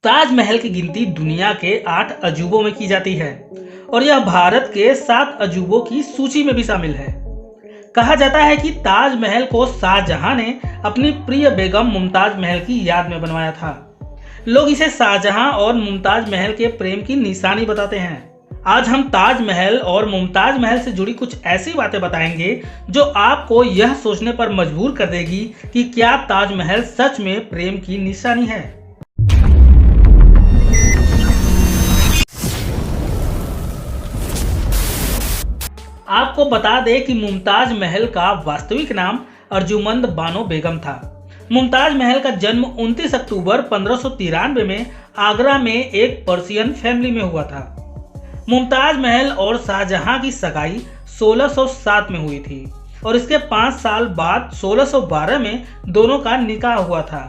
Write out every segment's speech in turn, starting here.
ताजमहल की गिनती दुनिया के 8 अजूबों में की जाती है और यह भारत के 7 अजूबों की सूची में भी शामिल है। कहा जाता है कि ताजमहल को शाहजहां ने अपनी प्रिय बेगम मुमताज महल की याद में बनवाया था। लोग इसे शाहजहां और मुमताज महल के प्रेम की निशानी बताते हैं। आज हम ताजमहल और मुमताज महल से जुड़ी कुछ ऐसी बातें बताएंगे जो आपको यह सोचने पर मजबूर कर देगी कि क्या ताजमहल सच में प्रेम की निशानी है। आपको बता दें कि मुमताज महल का वास्तविक नाम अर्जुमंद बानो बेगम था। मुमताज महल का जन्म 29 अक्टूबर 1593 में आगरा में एक पर्शियन फैमिली में हुआ था। मुमताज महल और शाहजहां की सगाई 1607 में हुई थी और इसके 5 साल बाद 1612 में दोनों का निकाह हुआ था।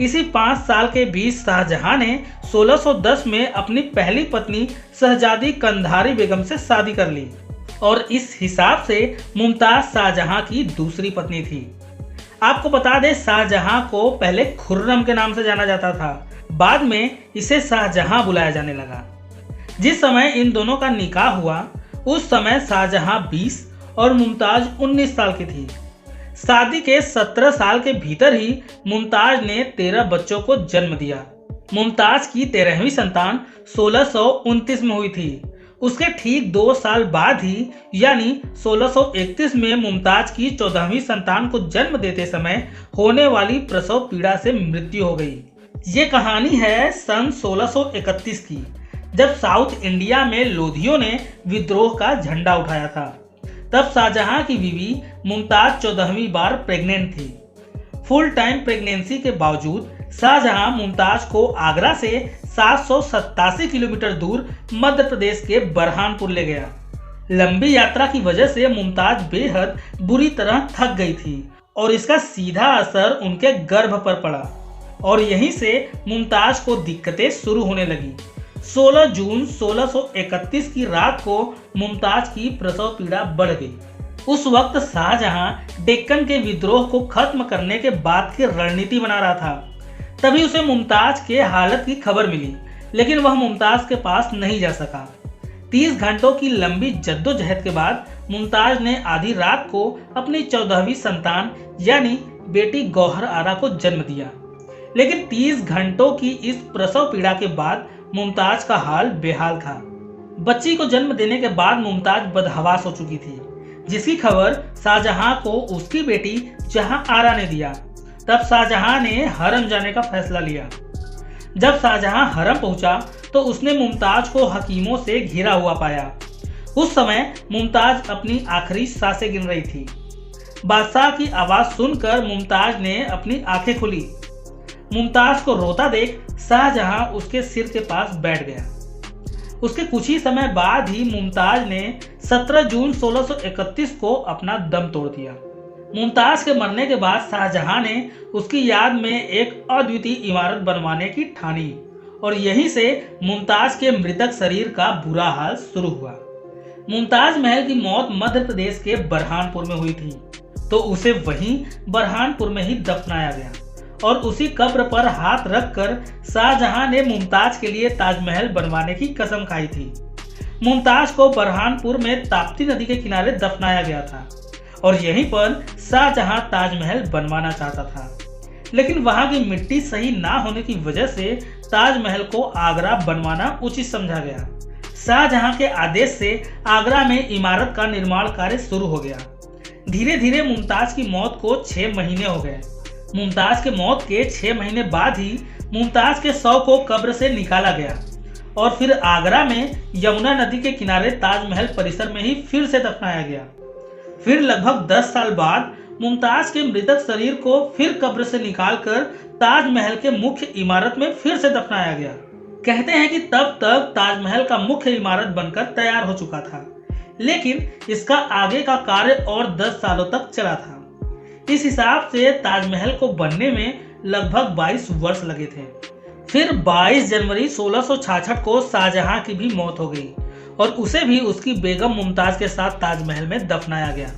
इसी 5 साल के बीच शाहजहां ने 1610 में अपनी पहली पत्नी शहजादी कंधारी बेगम से शादी कर ली और इस हिसाब से मुमताज शाहजहां की दूसरी पत्नी थी। आपको बता दें, शाहजहां को पहले खुर्रम के नाम से जाना जाता था, बाद में इसे शाहजहां बुलाया जाने लगा। जिस समय इन दोनों का निकाह हुआ उस समय शाहजहां 20 और मुमताज 19 साल की थी। शादी के 17 साल के भीतर ही मुमताज ने 13 बच्चों को जन्म दिया। मुमताज की 13वीं संतान 1629 में हुई थी। उसके ठीक 2 साल बाद ही यानी 1631 में मुमताज की 14वीं संतान को जन्म देते समय होने वाली प्रसव पीड़ा से मृत्यु हो गई। ये कहानी है सन 1631 की, जब साउथ इंडिया में लोधियों ने विद्रोह का झंडा उठाया था। तब शाहजहां की बीवी मुमताज 14वीं बार प्रेग्नेंट थी। फुल टाइम प्रेगनेंसी के बावजूद शाहजहां मुमताज को आगरा से 787 किलोमीटर दूर मध्य प्रदेश के बरहानपुर ले गया। लंबी यात्रा की वजह से मुमताज बेहद बुरी तरह थक गई थी और इसका सीधा असर उनके गर्भ पर पड़ा और यहीं से मुमताज को दिक्कतें शुरू होने लगी। 16 जून 1631 की रात को मुमताज की प्रसव पीड़ा बढ़ गई। उस वक्त शाहजहां डेक्कन के विद्रोह को खत्म करने के बाद की रणनीति बना रहा था। तभी उसे मुमताज के हालत की खबर मिली, लेकिन वह मुमताज के पास नहीं जा सका। 30 घंटों की लंबी जद्दोजहद के बाद मुमताज ने आधी रात को अपनी 14वीं संतान यानी बेटी गौहर आरा को जन्म दिया। लेकिन 30 घंटों की इस प्रसव पीड़ा के बाद मुमताज का हाल बेहाल था। बच्ची को जन्म देने के बाद मुमताज बदहवास हो चुकी थी, जिसकी खबर शाहजहां को उसकी बेटी जहां आरा ने दिया। तब शाहजहां ने हरम जाने का फैसला लिया। जब शाहजहां हरम पहुंचा तो उसने मुमताज को हकीमों से घिरा हुआ पाया। उस समय मुमताज अपनी आखिरी सांसें गिन रही थी। बादशाह की आवाज सुनकर मुमताज ने अपनी आंखें खोली। मुमताज को रोता देख शाहजहां उसके सिर के पास बैठ गया। उसके कुछ ही समय बाद ही मुमताज ने 17 जून 1631 को अपना दम तोड़ दिया। मुमताज के मरने के बाद शाहजहां ने उसकी याद में एक अद्वितीय इमारत बनवाने की ठानी और यहीं से मुमताज के मृतक शरीर का बुरा हाल शुरू हुआ। मुमताज महल की मौत मध्य प्रदेश के बरहानपुर में हुई थी, तो उसे वहीं बरहानपुर में ही दफनाया गया और उसी कब्र पर हाथ रखकर शाहजहां ने मुमताज के लिए ताजमहल बनवाने की कसम खाई थी। मुमताज को बरहानपुर में ताप्ती नदी के किनारे दफनाया गया था और यहीं पर शाहजहां ताजमहल बनवाना चाहता था, लेकिन वहां की मिट्टी सही ना होने की वजह से ताजमहल को आगरा बनवाना उचित समझा गया। शाहजहां के आदेश से आगरा में इमारत का निर्माण कार्य शुरू हो गया। धीरे धीरे मुमताज की मौत को 6 महीने हो गए। मुमताज के मौत के 6 महीने बाद ही मुमताज के शव को कब्र से निकाला गया और फिर आगरा में यमुना नदी के किनारे ताजमहल परिसर में ही फिर से दफनाया गया। फिर लगभग 10 साल बाद मुमताज के मृतक शरीर को फिर कब्र से निकालकर ताजमहल के मुख्य इमारत में फिर से दफनाया गया। कहते हैं कि तब तक ताजमहल का मुख्य इमारत बनकर तैयार हो चुका था, लेकिन इसका आगे का कार्य और 10 सालों तक चला था। इस हिसाब से ताजमहल को बनने में लगभग 22 वर्ष लगे थे। फिर 22 जनवरी 1666 को शाहजहां की भी मौत हो गई और उसे भी उसकी बेगम मुमताज के साथ ताजमहल में दफनाया गया।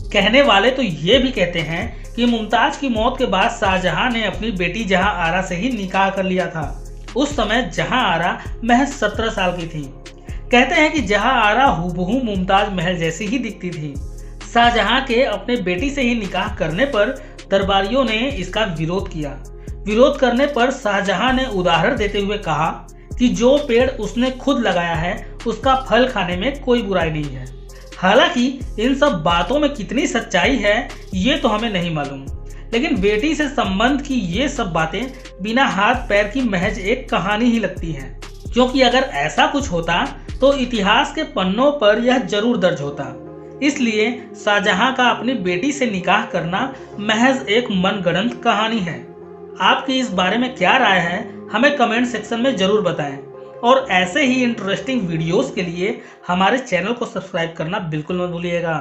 कहने वाले तो ये भी कहते हैं कि मुमताज की मौत के बाद शाहजहां ने अपनी बेटी जहां आरा से ही निकाह कर लिया था, उस समय जहां आरा महज 17 साल की थी। कहते हैं कि जहां आरा हूबहू मुमताज महल जैसी ही दिखती थी। शाहजहां के अपने बेटी से ही निकाह करने पर दरबारियों ने इसका विरोध किया। विरोध करने पर शाहजहां ने उदाहरण देते हुए कहा कि जो पेड़ उसने खुद लगाया है उसका फल खाने में कोई बुराई नहीं है। हालांकि इन सब बातों में कितनी सच्चाई है ये तो हमें नहीं मालूम, लेकिन बेटी से संबंध की ये सब बातें बिना हाथ पैर की महज एक कहानी ही लगती हैं, क्योंकि अगर ऐसा कुछ होता तो इतिहास के पन्नों पर यह जरूर दर्ज होता। इसलिए शाहजहां का अपनी बेटी से निकाह करना महज एक मनगढ़ंत कहानी है। आपकी इस बारे में क्या राय है हमें कमेंट सेक्शन में जरूर बताएं, और ऐसे ही इंटरेस्टिंग वीडियोस के लिए हमारे चैनल को सब्सक्राइब करना बिल्कुल मत भूलिएगा।